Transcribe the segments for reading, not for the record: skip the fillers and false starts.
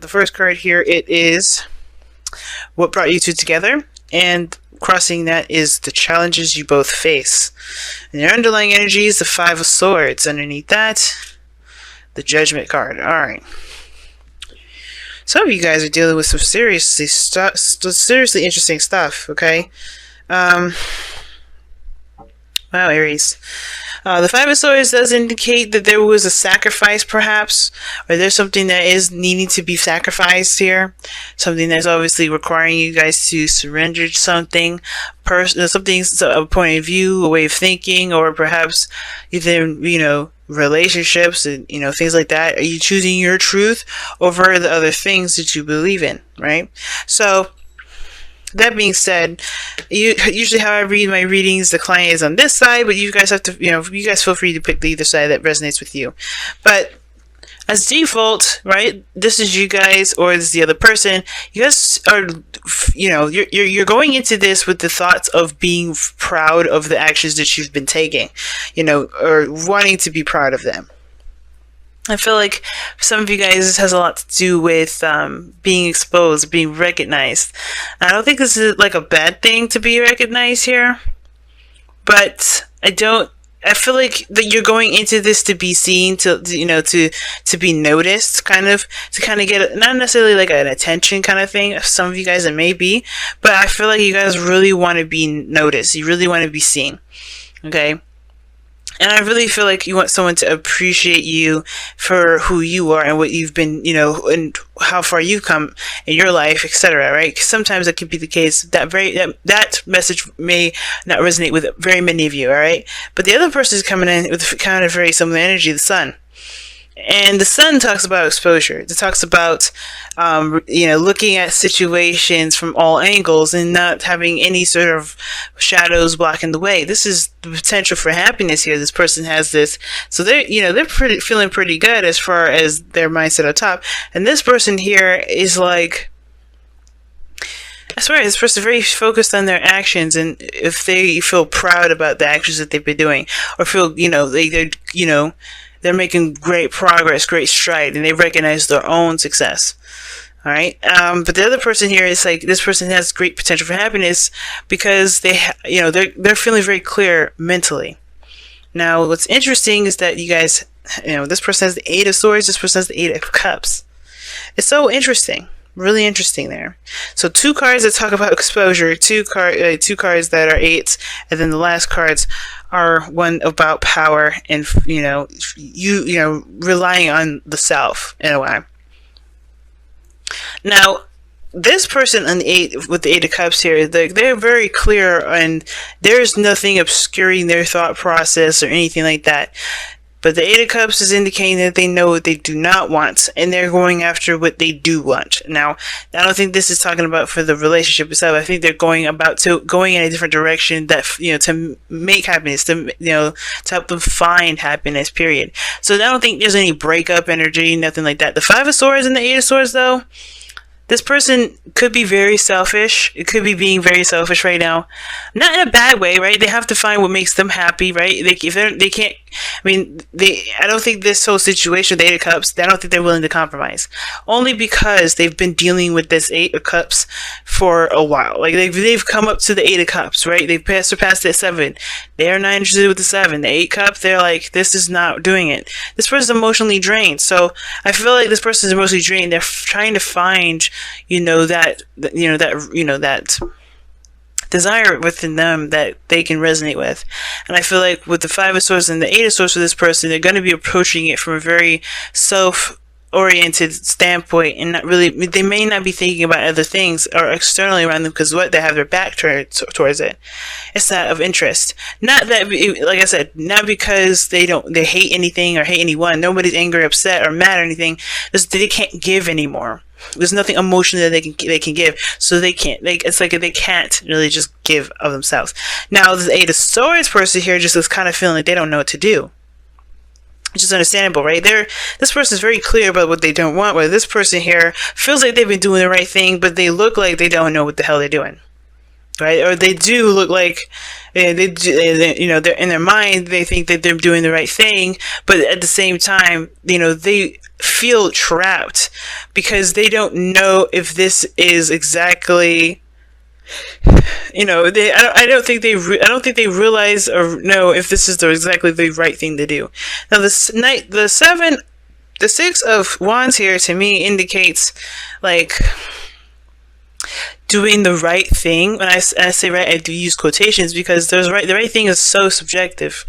The first card here, it is what brought you two together, and crossing that is the challenges you both face. And your underlying energy is the Five of Swords. Underneath that, the Judgment card. Alright. Some of you guys are dealing with some seriously interesting stuff, okay? Wow, Aries. The Five of Swords does indicate that there was a sacrifice, perhaps, or there's something that is needing to be sacrificed here. Something that's obviously requiring you guys to surrender something, something, a point of view, a way of thinking, or perhaps even, relationships and, things like that. Are you choosing your truth over the other things that you believe in, right? So, that being said, usually how I read my readings, the client is on this side, but you guys have to, you guys feel free to pick either side that resonates with you. But as default, right, this is you guys or this is the other person. You guys are, you're going into this with the thoughts of being proud of the actions that you've been taking, or wanting to be proud of them. I feel like for some of you guys, this has a lot to do with being exposed, being recognized. I don't think this is like a bad thing to be recognized here, but I feel like that you're going into this to be seen, to be noticed, to kind of get not necessarily like an attention kind of thing. Some of you guys it may be, but I feel like you guys really want to be noticed. You really want to be seen. Okay. And I really feel like you want someone to appreciate you for who you are and what you've been, and how far you've come in your life, etc. Right? 'Cause sometimes that could be the case. That message may not resonate with very many of you. All right, but the other person is coming in with kind of very similar energy, the Sun. And the Sun talks about exposure. It talks about, looking at situations from all angles and not having any sort of shadows blocking the way. This is the potential for happiness here. This person has this, so they're feeling pretty good as far as their mindset on top. And this person here is like, I swear, this person is very focused on their actions, and if they feel proud about the actions that they've been doing, or feel, they're making great progress, great stride, and they recognize their own success. All right. But the other person here is like, this person has great potential for happiness because they're feeling very clear mentally. Now, what's interesting is that you guys, this person has the Eight of Swords, this person has the Eight of Cups. It's so interesting. Really interesting there. So 2 cards that talk about exposure, 2 cards that are eights, and then the last cards are one about power and relying on the self in a way. Now, this person on the Eight with the Eight of Cups here, they're very clear, and there's nothing obscuring their thought process or anything like that. But the Eight of Cups is indicating that they know what they do not want, and they're going after what they do want. Now, I don't think this is talking about for the relationship itself. I think they're going in a different direction that, to make happiness, to help them find happiness, period. So I don't think there's any breakup energy, nothing like that. The Five of Swords and the Eight of Swords, though, this person could be very selfish. It could be being very selfish right now. Not in a bad way, right? They have to find what makes them happy, right? They can't, I don't think this whole situation, the Eight of Cups, I don't think they're willing to compromise. Only because they've been dealing with this Eight of Cups for a while. Like, they've come up to the Eight of Cups, right? They've surpassed that 7. They're not interested with the 7. The 8 Cup, they're like, this is not doing it. This person's emotionally drained. So I feel like this person's emotionally drained. They're trying to find, that desire within them that they can resonate with. And I feel like with the Five of Swords and the Eight of Swords for this person, they're going to be approaching it from a very self-oriented standpoint, and they may not be thinking about other things or externally around them, because they have their back towards it. It's not of interest. Not that, like I said, not because they hate anything or hate anyone. Nobody's angry, upset, or mad or anything. They can't give anymore. There's nothing emotional that they can give, so they can't. It's like they can't really just give of themselves. Now, the Eight of Swords person here just is kind of feeling like they don't know what to do, which is understandable, right? This person is very clear about what they don't want. Where this person here feels like they've been doing the right thing, but they look like they don't know what the hell they're doing. right? Or they do look like they're in their mind, they think that they're doing the right thing, but at the same time, they feel trapped because they don't know if this is exactly, I don't think they realize or know if this is exactly the right thing to do. Now, the Six of Wands here to me indicates like doing the right thing. When I say right, I do use quotations because the right thing is so subjective.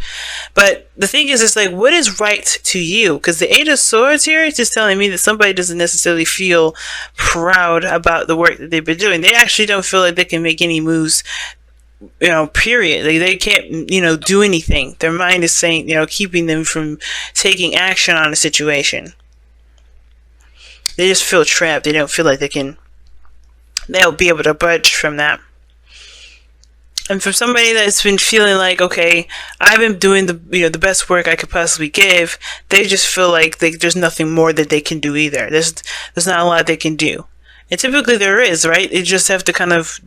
But the thing is, it's like, what is right to you? Because the Eight of Swords here is just telling me that somebody doesn't necessarily feel proud about the work that they've been doing. They actually don't feel like they can make any moves, period. They can't, do anything. Their mind is saying, keeping them from taking action on a situation. They just feel trapped. They don't feel like they'll be able to budge from that. And from somebody that's been feeling like, okay, I've been doing the best work I could possibly give, they just feel like there's nothing more that they can do either. There's not a lot they can do. And typically there is, right? They just have to kind of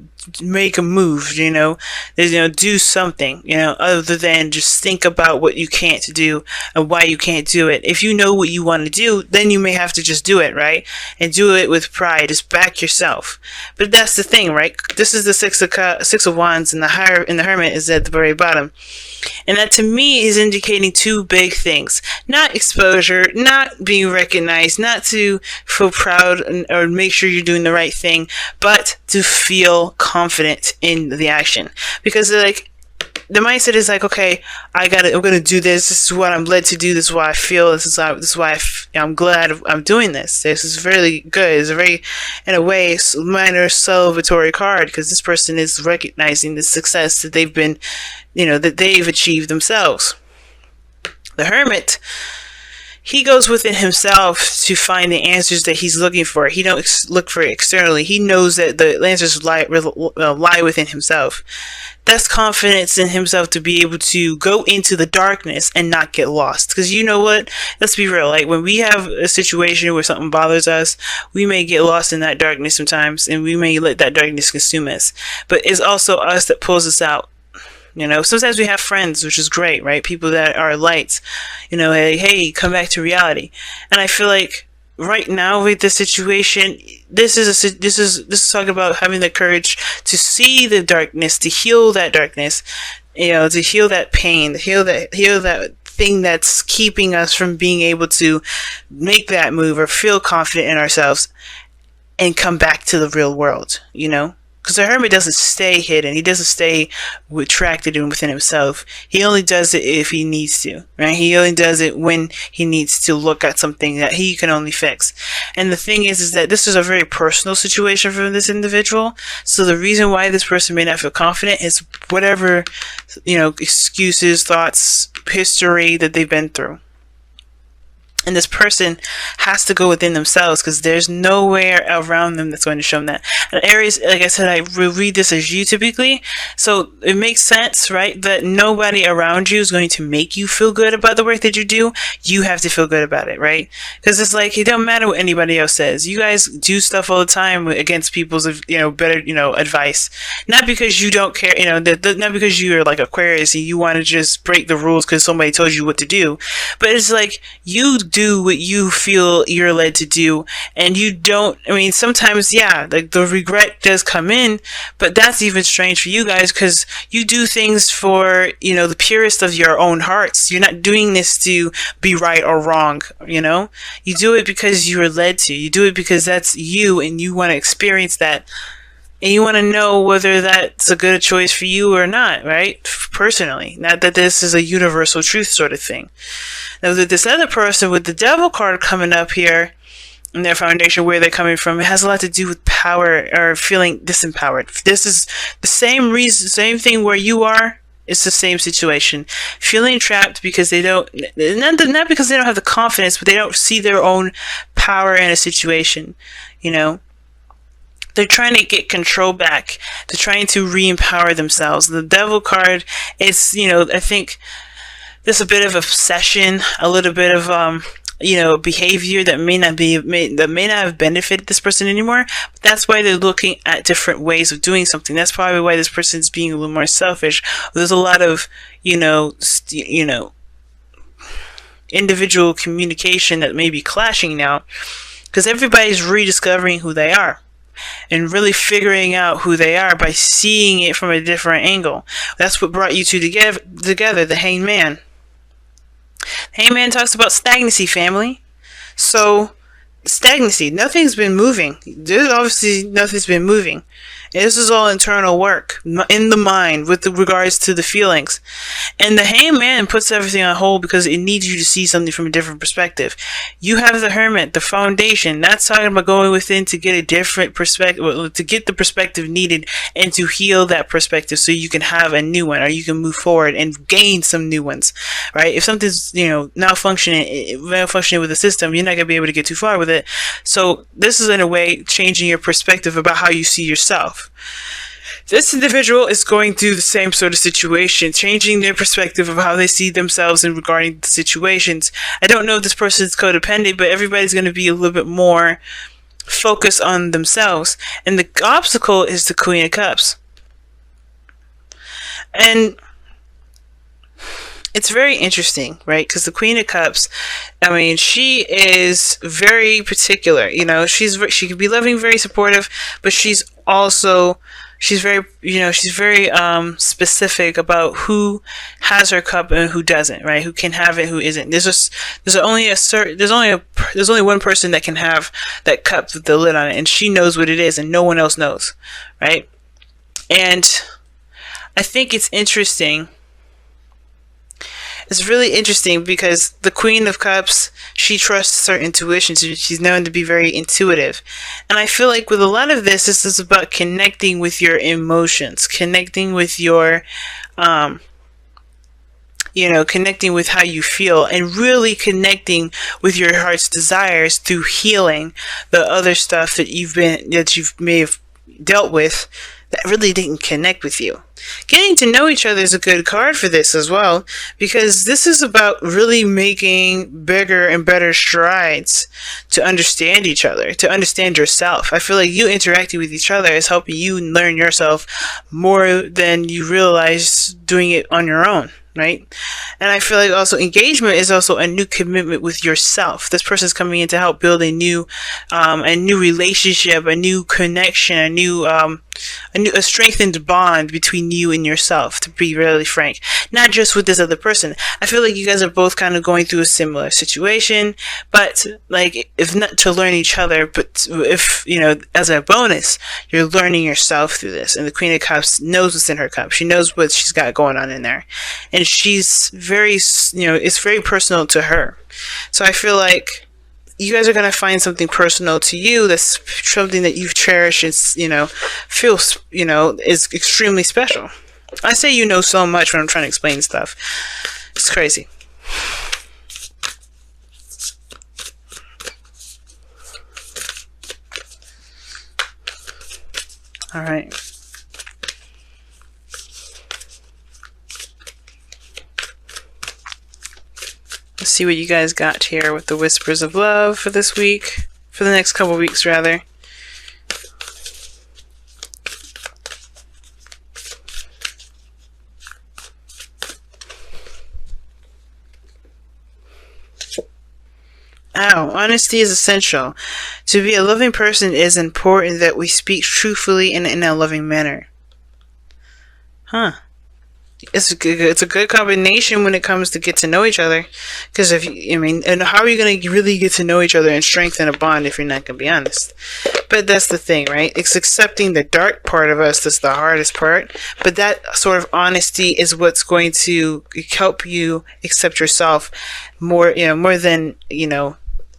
make a move, do something, other than just think about what you can't do and why you can't do it. If you know what you want to do, then you may have to just do it, right? And do it with pride. Just back yourself. But that's the thing, right? This is the Six of Wands, and the Hermit is at the very bottom. And that to me is indicating two big things. Not exposure, not being recognized, not to feel proud or make sure you're doing the right thing, but to feel confident in the action. Because the mindset is like, okay, I'm going to do this. This is what I'm led to do. This is what I feel. This is why I'm glad I'm doing this. This is really good. It's a very, in a way, minor celebratory card, because this person is recognizing the success that they've been, that they've achieved themselves. The Hermit, he goes within himself to find the answers that he's looking for. He don't look for it externally. He knows that the answers lie within himself. That's confidence in himself to be able to go into the darkness and not get lost. Because you know what? Let's be real. Like, when we have a situation where something bothers us, we may get lost in that darkness sometimes, and we may let that darkness consume us. But it's also us that pulls us out. Sometimes we have friends, which is great, right? People that are lights, hey, come back to reality. And I feel like right now with this situation, this is talking about having the courage to see the darkness, to heal that darkness, to heal that pain, to heal that thing that's keeping us from being able to make that move or feel confident in ourselves and come back to the real world, Because the Hermit doesn't stay hidden. He doesn't stay retracted within himself. He only does it if he needs to, right? He only does it when he needs to look at something that he can only fix. And the thing is that this is a very personal situation for this individual. So the reason why this person may not feel confident is whatever, excuses, thoughts, history that they've been through. And this person has to go within themselves, because there's nowhere around them that's going to show them that. And Aries, like I said, I read this as you typically. So it makes sense, right? That nobody around you is going to make you feel good about the work that you do. You have to feel good about it, right? Because it's like, it don't matter what anybody else says. You guys do stuff all the time against people's, better, advice. Not because you don't care, not because you're like Aquarius and you want to just break the rules because somebody told you what to do. But it's like, you do what you feel you're led to do, and you don't, sometimes, like the regret does come in, but that's even strange for you guys, because you do things for, the purest of your own hearts. You're not doing this to be right or wrong, you do it because you are led to. You do it because that's you, and you want to experience that, and you want to know whether that's a good choice for you or not, right? Personally, not that this is a universal truth sort of thing. Now, with this other person with the Devil card coming up here in their foundation, where they're coming from, it has a lot to do with power or feeling disempowered. This is the same thing where you are. It's the same situation. Feeling trapped because they don't, not because they don't have the confidence, but they don't see their own power in a situation, They're trying to get control back. They're trying to re-empower themselves. The Devil card is, I think there's a bit of obsession, a little bit of behavior that may not have benefited this person anymore. But that's why they're looking at different ways of doing something. That's probably why this person's being a little more selfish. There's a lot of individual communication that may be clashing now, because everybody's rediscovering who they are and really figuring out who they are by seeing it from a different angle. That's what brought you two together, the Hangman. Hangman talks about stagnancy, family. So, stagnancy, nothing's been moving. There's obviously nothing's been moving. This is all internal work in the mind with regards to the feelings. And the Hangman puts everything on hold because it needs you to see something from a different perspective. You have the Hermit, the foundation. That's talking about going within to get a different perspective, to get the perspective needed and to heal that perspective so you can have a new one, or you can move forward and gain some new ones, right? If something's, malfunctioning with the system, you're not going to be able to get too far with it. So this is in a way changing your perspective about how you see yourself. This individual is going through the same sort of situation, changing their perspective of how they see themselves in regarding the situations. I don't know if this person's codependent, but everybody's going to be a little bit more focused on themselves. And the obstacle is the Queen of Cups. And it's very interesting, right? Because the Queen of Cups, she is very particular. She can be loving, very supportive, but she's very specific about who has her cup and who doesn't, right? Who can have it, who isn't. There's only one person that can have that cup with the lid on it, and she knows what it is, and no one else knows, right? And I think it's interesting. It's really interesting because the Queen of Cups, she trusts her intuition. She's known to be very intuitive. And I feel like with a lot of this is about connecting with your emotions, connecting with your, connecting with how you feel, and really connecting with your heart's desires through healing the other stuff that you may have dealt with that really didn't connect with you. Getting to know each other is a good card for this as well, because this is about really making bigger and better strides to understand each other, to understand yourself. I feel like you interacting with each other is helping you learn yourself more than you realize doing it on your own, right? And I feel like also engagement is also a new commitment with yourself. This person's coming in to help build a new relationship, a new connection, a strengthened bond between you and yourself, to be really frank. Not just with this other person. I feel like you guys are both kind of going through a similar situation, but like, if not to learn each other, but if, as a bonus, you're learning yourself through this. And the Queen of Cups knows what's in her cup. She knows what she's got going on in there. And she's very, it's very personal to her. So I feel like you guys are going to find something personal to you that's something that you've cherished and, feels, is extremely special. I say so much when I'm trying to explain stuff. It's crazy. All right. Let's see what you guys got here with the Whispers of Love for this week. For the next couple weeks, rather. Honesty is essential. To be a loving person, it is important that we speak truthfully and in a loving manner. It's a good combination when it comes to get to know each other. Because and how are you going to really get to know each other and strengthen a bond if you're not going to be honest? But that's the thing, right? It's accepting the dark part of us that's the hardest part. But that sort of honesty is what's going to help you accept yourself more than,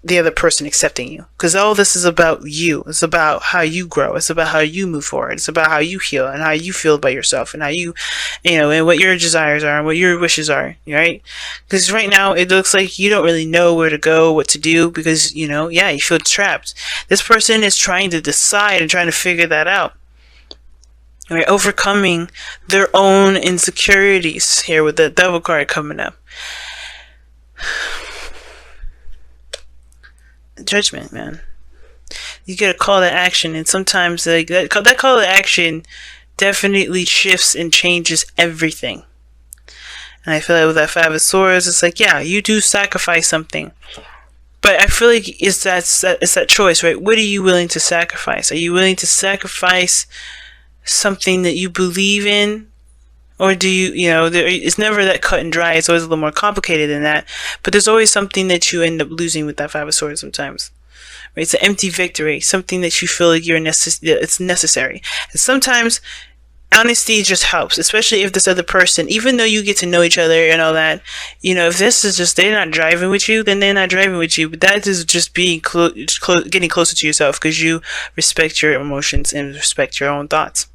the other person accepting you. Because all this is about you. It's about how you grow. It's about how you move forward. It's about how you heal and how you feel about yourself and how you, and what your desires are and what your wishes are, right? Because right now it looks like you don't really know where to go, what to do, because, you feel trapped. This person is trying to decide and trying to figure that out. Right? Overcoming their own insecurities here with the Devil card coming up. Judgment, man. You get a call to action, and sometimes like that call to action definitely shifts and changes everything. And I feel like with that Five of Swords, it's like, yeah, you do sacrifice something. But I feel like it's that choice, right? What are you willing to sacrifice? Are you willing to sacrifice something that you believe in? Or do it's never that cut and dry. It's always a little more complicated than that. But there's always something that you end up losing with that Five of Swords sometimes. Right? It's an empty victory, something that you feel like it's necessary. And sometimes honesty just helps, especially if this other person, even though you get to know each other and all that, if this is just, they're not driving with you, then they're not driving with you. But that is just being getting closer to yourself because you respect your emotions and respect your own thoughts.